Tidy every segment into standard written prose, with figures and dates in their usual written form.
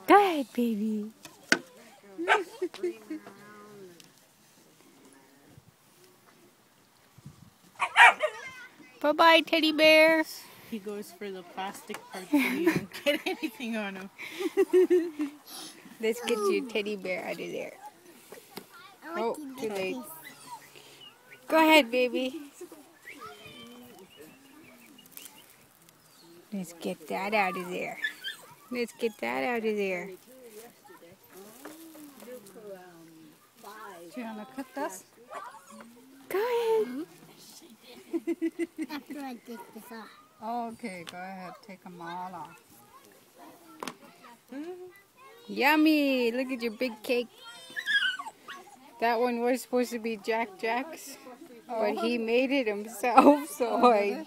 Go ahead, baby. Bye-bye, teddy bears. He goes for the plastic part so you don't get anything on him. Let's get your teddy bear out of there. Oh, too late. Go ahead, baby. Let's get that out of there. Let's get that out of there. Do you want to cut this? Go ahead. After I take this off. Okay, go ahead. Take them all off. Yummy. Look at your big cake. That one was supposed to be Jack Jack's, but he made it himself, so I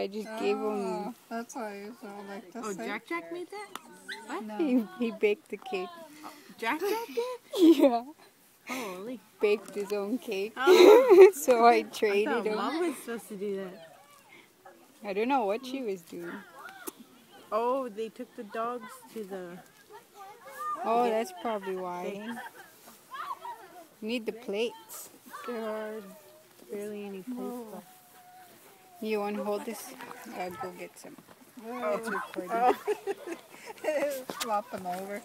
just gave him. That's why you sound like this. Oh, Jack Jack made that? What? No. He baked the cake. Jack Jack did? Yeah. Holy. Baked his own cake. Oh. So I I traded thought him. Mom was supposed to do that. I don't know what she was doing. Oh, they took the dogs to the... Oh, that's probably why. Need the plates. There are barely any plates left. You want to hold this? I'll go get some. It's recording. Flop them over.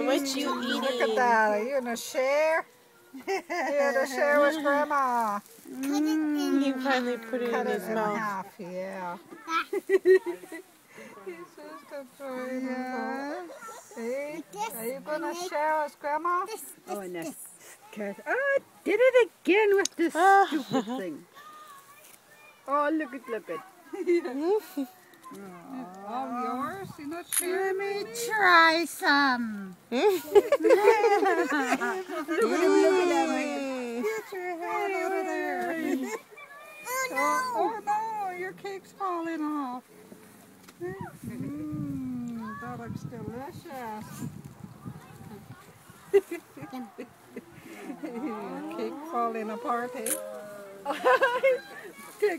What you eating? Look at that. Are you gonna share? You gonna share with Grandma? He finally put it Cut in it his in mouth. half, yeah. See? Are you gonna share with Grandma? Oh, and that's cat. Oh, I did it again with this stupid thing. Oh, look at. All yours? You're not Let sharing? me try some. Look at him looking at me. Get your head out of there. Oh no, your cake's falling off. That looks delicious. Cake falling apart, eh?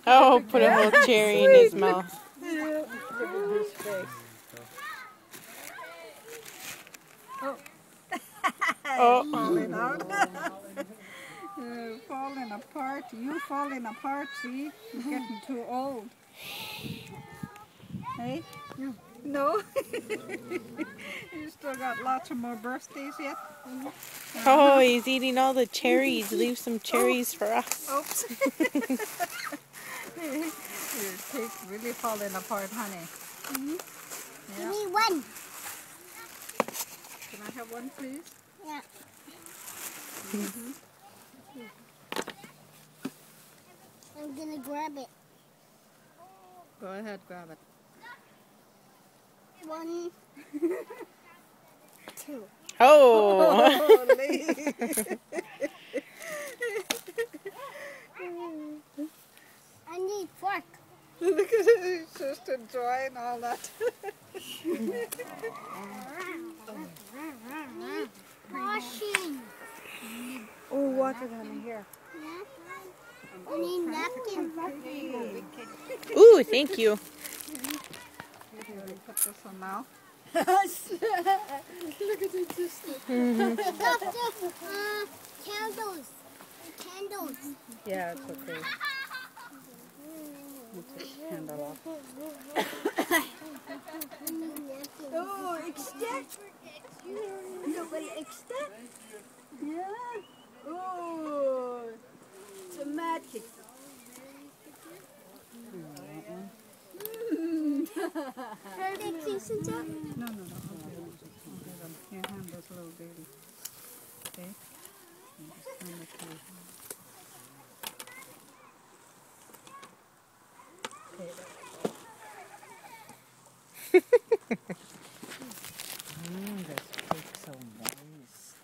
Oh, put a whole cherry in his mouth. Look at his face. Oh. Falling out. Falling apart. You falling apart, see? You're getting too old. Hey? No? You still got lots of more birthdays yet? Oh, he's eating all the cherries. Leave some cherries for us. Oops. Your cake's really falling apart, honey. Give me one. Can I have one, please? Yeah. I'm gonna grab it. Go ahead, grab it. 1, 2. Oh. I need fork. Look at it, he's just enjoying all that. Washing. Oh, water down here. I need napkin. Ooh, thank you. Put this on now. Look at it just. Got the candles. Candles. Yeah, it's okay. We'll take the candle off. Oh, extend. Nobody extend. Yeah. Oh, it's a mad kick. No. Your hand is a little baby. Okay? And just turn it to your hand. Okay, this cake's so moist.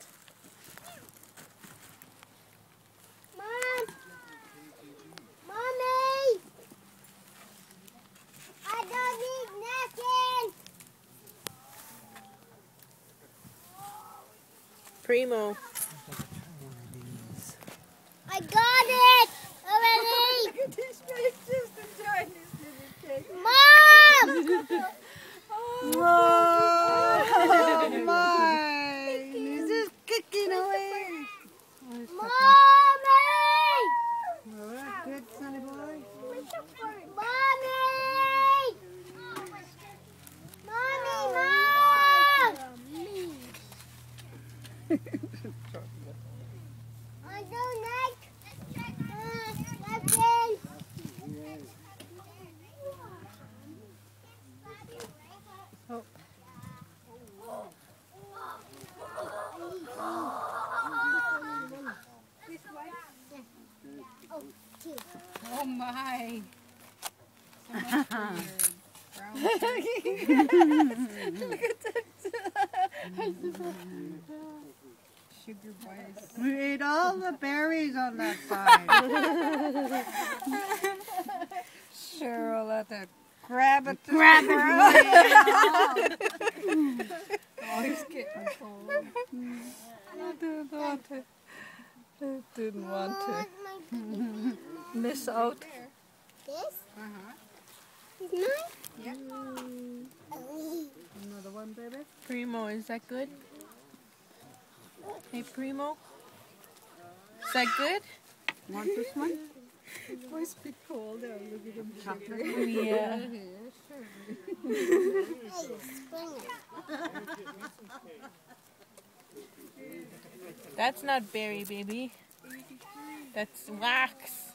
Mom! Mommy! I don't need napkins! Primo. I got it already! Look at his face, just enjoying this little cake. Mom! Whoa! Sugar bars. We ate all the berries on that side. Cheryl had to grab it. Grab it. Always getting cold. I didn't want to. I didn't want to miss out. This? Uh-huh. Is mine? Yeah. Another one, baby. Primo, is that good? Hey, Primo? Is that good? Want this one? It must be cold out. Look at him Chocolate. Yeah. Hey, Springer. That's not berry, baby. That's wax.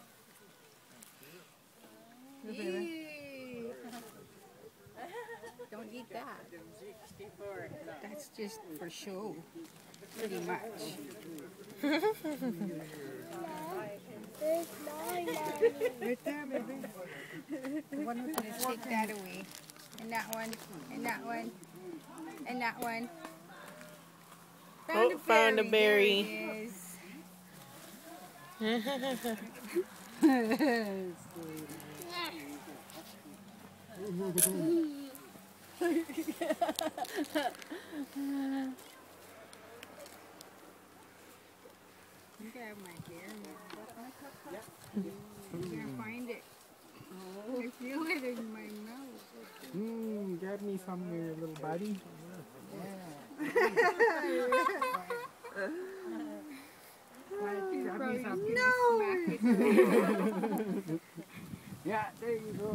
Don't eat that. That's just for show, pretty much. There's mine, Mommy. Right there, baby. Let's take that away. And that one, and that one, and that one. Oh, found a berry. There it is. You can have my hair. I can't find it. I feel it in my mouth. Grab me some here, little buddy. Probably No! smack it. Yeah, there you go.